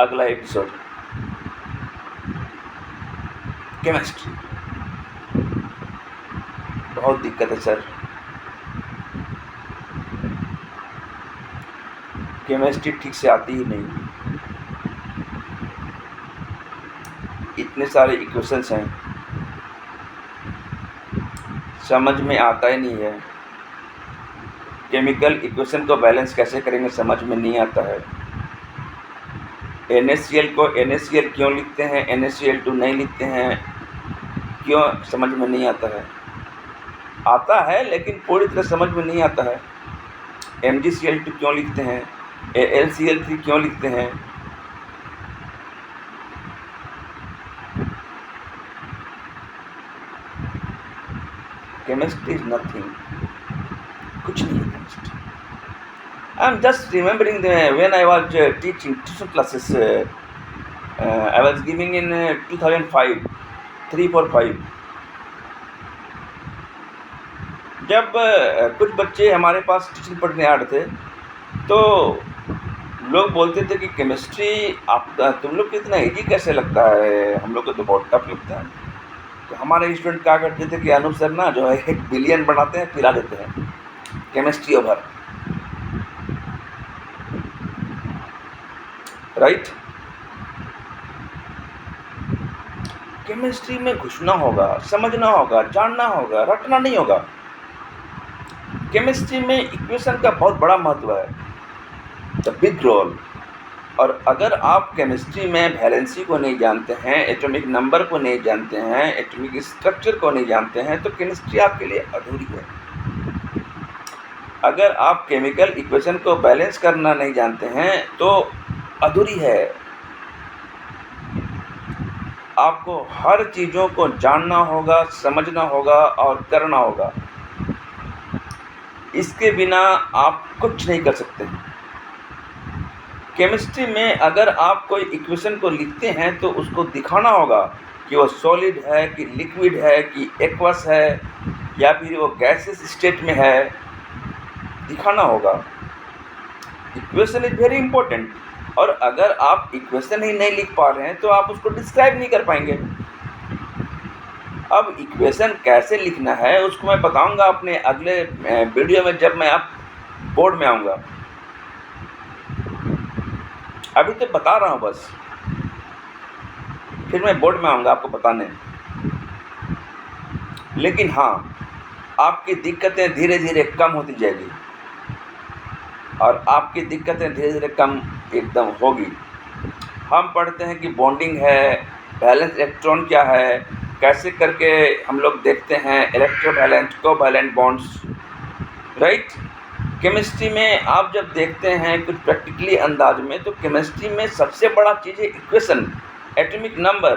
अगला episode chemistry. बहुत दिक्कत है सर, केमिस्ट्री ठीक से आती ही नहीं। इतने सारे इक्वेशंस हैं, समझ में आता ही नहीं है। केमिकल इक्वेशन को बैलेंस कैसे करेंगे समझ में नहीं आता है। NaCl को NaCl क्यों लिखते हैं, NaCl2 नहीं लिखते हैं, क्यों समझ में नहीं आता है। आता है लेकिन पूरी तरह समझ में नहीं आता है। MgCl2 क्यों लिखते हैं, AlCl3 क्यों लिखते हैं। केमिस्ट्री इज नथिंग, कुछ नहीं है chemistry. I am just remembering when I was teaching tuition classes, I was giving in 2005, 3, 4, 5। जब कुछ बच्चे हमारे पास ट्यूशन पढ़ने आ रहे थे तो लोग बोलते थे कि केमिस्ट्री तुम लोग को इतना ईजी कैसे लगता है, हम लोग को तो बहुत टफ लगता है। तो हमारे स्टूडेंट क्या करते थे कि अनूप सर ना जो है 1 बिलियन बनाते हैं, पिला देते हैं, केमिस्ट्री ओवर, राइट। केमिस्ट्री में घुसना होगा, समझना होगा, जानना होगा, रटना नहीं होगा। केमिस्ट्री में इक्वेशन का बहुत बड़ा महत्व है, द बिग रोल। और अगर आप केमिस्ट्री में वैलेंसी को नहीं जानते हैं, एटॉमिक नंबर को नहीं जानते हैं, एटॉमिक स्ट्रक्चर को नहीं जानते हैं, तो केमिस्ट्री आपके लिए अधूरी है। अगर आप केमिकल इक्वेशन को बैलेंस करना नहीं जानते हैं तो अधूरी है। आपको हर चीज़ों को जानना होगा, समझना होगा और करना होगा। इसके बिना आप कुछ नहीं कर सकते हैं। केमिस्ट्री में अगर आप कोई इक्वेशन को लिखते हैं तो उसको दिखाना होगा कि वो सॉलिड है कि लिक्विड है कि एक्वस है या फिर वो गैसेस स्टेट में है, दिखाना होगा। Equation is very important. और अगर आप इक्वेशन ही नहीं लिख पा रहे हैं तो आप उसको डिस्क्राइब नहीं कर पाएंगे। अब इक्वेशन कैसे लिखना है उसको मैं बताऊंगा अपने अगले वीडियो में, जब मैं आप बोर्ड में आऊँगा। अभी तो बता रहा हूँ बस, फिर मैं बोर्ड में आऊँगा आपको बताने। लेकिन हाँ, आपकी दिक्कतें धीरे धीरे कम होती जाएगी और आपकी दिक्कतें धीरे धीरे कम एकदम होगी। हम पढ़ते हैं कि बॉन्डिंग है, वैलेंस इलेक्ट्रॉन क्या है, कैसे करके हम लोग देखते हैं electrovalent covalent bonds, right. Chemistry में आप जब देखते हैं कुछ प्रैक्टिकली अंदाज में, तो केमिस्ट्री में सबसे बड़ा चीज़ है इक्वेशन, एटॉमिक नंबर।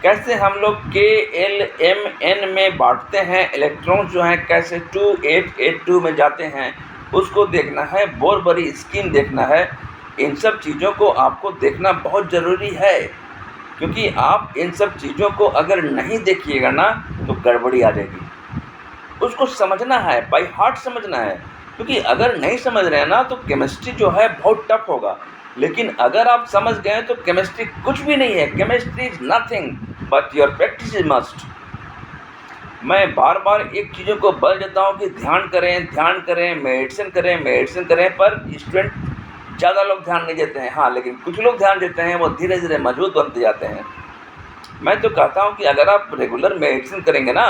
कैसे हम लोग K, L, M, N में बांटते हैं, इलेक्ट्रॉन जो हैं कैसे 2, 8, 8, 2 में जाते हैं, उसको देखना है। बोर बड़ी स्कीम देखना है। इन सब चीज़ों को आपको देखना बहुत ज़रूरी है, क्योंकि आप इन सब चीज़ों को अगर नहीं देखिएगा ना तो गड़बड़ी आ जाएगी। उसको समझना है, बाय हार्ट समझना है, क्योंकि अगर नहीं समझ रहे हैं ना तो केमिस्ट्री जो है बहुत टफ होगा। लेकिन अगर आप समझ गए तो केमिस्ट्री कुछ भी नहीं है। Chemistry is nothing but your practice is must. मैं बार बार एक चीज़ों को बोल देता हूँ कि ध्यान करें, ध्यान करें, मेडिटेशन करें, मेडिटेशन करें, पर स्टूडेंट ज़्यादा लोग ध्यान नहीं देते हैं। हाँ, लेकिन कुछ लोग ध्यान देते हैं, वो धीरे धीरे मजबूत बनते जाते हैं। मैं तो कहता हूँ कि अगर आप रेगुलर मेडिटेशन करेंगे ना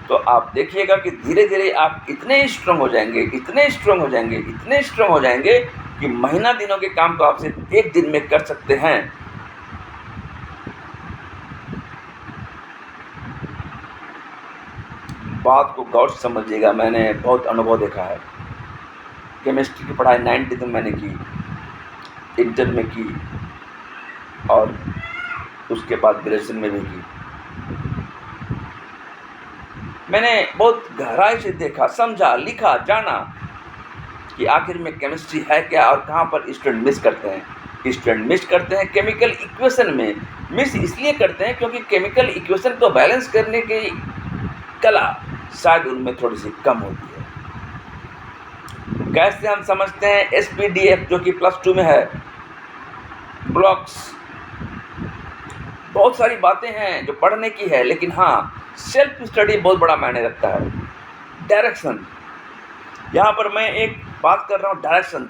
तो आप देखिएगा कि धीरे धीरे आप इतने स्ट्रॉन्ग हो जाएंगे, इतने स्ट्रॉन्ग हो जाएंगे, इतने स्ट्रॉन्ग हो जाएंगे कि महीना दिनों के काम को आप सिर्फ 1 दिन में कर सकते हैं। बात को गौर से समझिएगा, मैंने बहुत अनुभव देखा है। केमिस्ट्री की पढ़ाई 90 में मैंने की, इंटर में की और उसके बाद ग्रेजुएशन में भी की। मैंने बहुत गहराई से देखा, समझा, लिखा, जाना कि आखिर में केमिस्ट्री है क्या और कहाँ पर स्टूडेंट मिस करते हैं। स्टूडेंट मिस करते हैं केमिकल इक्वेशन में। मिस इसलिए करते हैं क्योंकि केमिकल इक्वेशन को बैलेंस करने की कला शायद उनमें थोड़ी सी कम होती है। कैसे हम समझते हैं SPDF जो कि +2 में है, ब्लॉक्स बहुत सारी बातें हैं जो पढ़ने की है, लेकिन हाँ, सेल्फ स्टडी बहुत बड़ा मायने रखता है। डायरेक्शन, यहाँ पर मैं एक बात कर रहा हूँ, डायरेक्शन,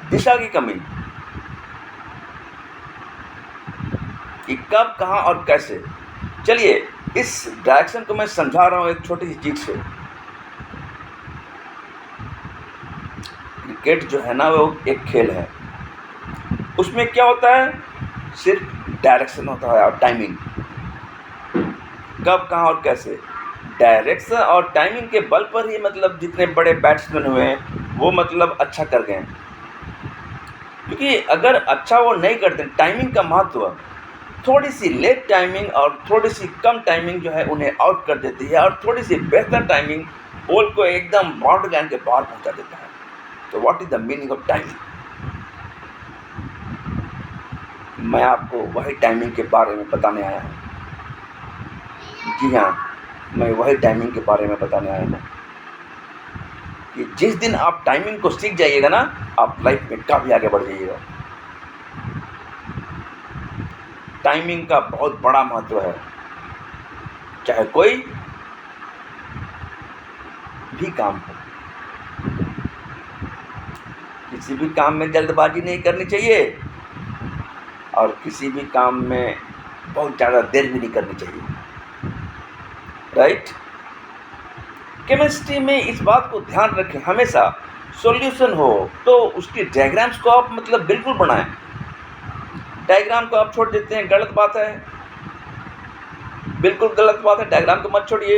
दिशा की कमी, कि कब, कहाँ और कैसे। चलिए इस डायरेक्शन को मैं समझा रहा हूँ एक छोटी सी चीज़ से। क्रिकेट जो है ना, वो एक खेल है, उसमें क्या होता है, सिर्फ डायरेक्शन होता है और टाइमिंग, कब, कहाँ और कैसे। डायरेक्शन और टाइमिंग के बल पर ही मतलब जितने बड़े बैट्समैन हुए हैं वो मतलब अच्छा कर गए, क्योंकि अगर अच्छा वो नहीं करते, टाइमिंग का महत्व, थोड़ी सी लेट टाइमिंग और थोड़ी सी कम टाइमिंग जो है उन्हें आउट कर देती है, और थोड़ी सी बेहतर टाइमिंग बॉल को एकदम बाउंड्री लाइन के बाहर पहुंचा देता है। तो what is the meaning of timing? मैं आपको वही टाइमिंग के बारे में बताने आया हूँ। जी हाँ, मैं वही टाइमिंग के बारे में बताने आया हूँ कि जिस दिन आप टाइमिंग को सीख जाइएगा ना, आप लाइफ में काफ़ी आगे बढ़ जाइएगा। टाइमिंग का बहुत बड़ा महत्व है, चाहे कोई भी काम हो। किसी भी काम में जल्दबाजी नहीं करनी चाहिए, और किसी भी काम में बहुत ज़्यादा देर भी नहीं करनी चाहिए, राइट। केमिस्ट्री में इस बात को ध्यान रखें, हमेशा सॉल्यूशन हो तो उसकी डायग्राम्स को आप मतलब बिल्कुल बनाएं। डायग्राम को आप छोड़ देते हैं, गलत बात है, बिल्कुल गलत बात है। डायग्राम को मत छोड़िए,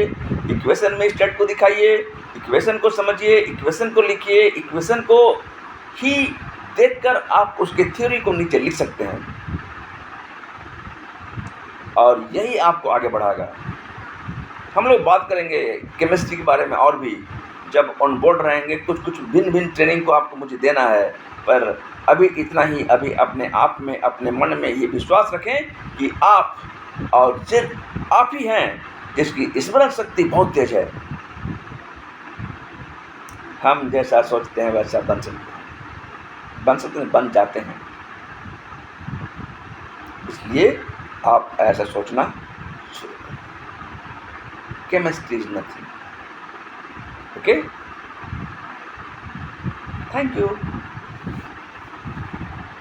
इक्वेशन में स्टेट को दिखाइए, इक्वेशन को समझिए, इक्वेशन को लिखिए, इक्वेशन को ही देखकर आप उसके थ्योरी को नीचे लिख सकते हैं, और यही आपको आगे बढ़ाएगा। हम लोग बात करेंगे केमिस्ट्री के बारे में और भी, जब ऑन बोर्ड रहेंगे। कुछ कुछ भिन्न भिन्न ट्रेनिंग को आपको मुझे देना है, पर अभी इतना ही। अभी अपने आप में, अपने मन में ये विश्वास रखें कि आप और सिर्फ आप ही हैं जिसकी स्मरण शक्ति बहुत तेज है। हम जैसा सोचते हैं वैसा बन सकते हैं, बन जाते हैं। इसलिए आप ऐसा सोचना शुरू करें। Chemistry is nothing. Okay, thank you.